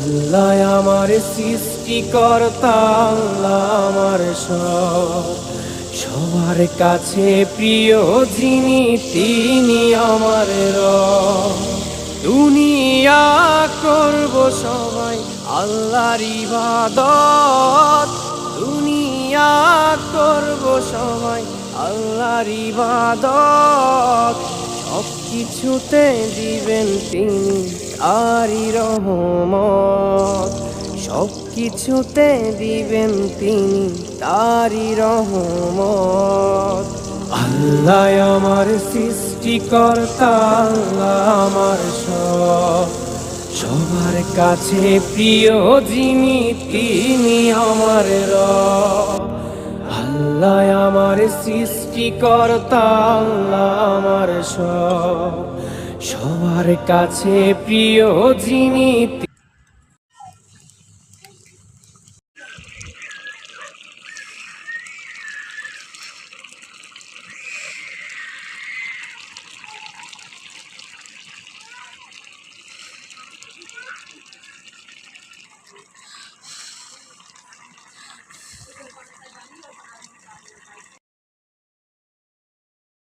আল্লাহ আমার সৃষ্টিকর্তা, আল্লাহ আমার সব, সবার কাছে প্রিয় যিনি তিনি আমার রব। দুনিয়া করব সবাই আল্লাহর ইবাদত, দুনিয়া করব সবাই আল্লাহর ইবাদত। সব কিছুতে দিবেন তিনি তারই রহমত, সব কিছুতে দিবেন তিনি তারই রহমত। আল্লাহ আমার সৃষ্টিকর্তা, আল্লাহ আমার সব, সবার কাছে প্রিয় যিনি তিনি আমার রব। আল্লাহ আমার সৃষ্টিকর্তা, আল্লাহ আমার সব, সবার কাছে প্রিয় যিনি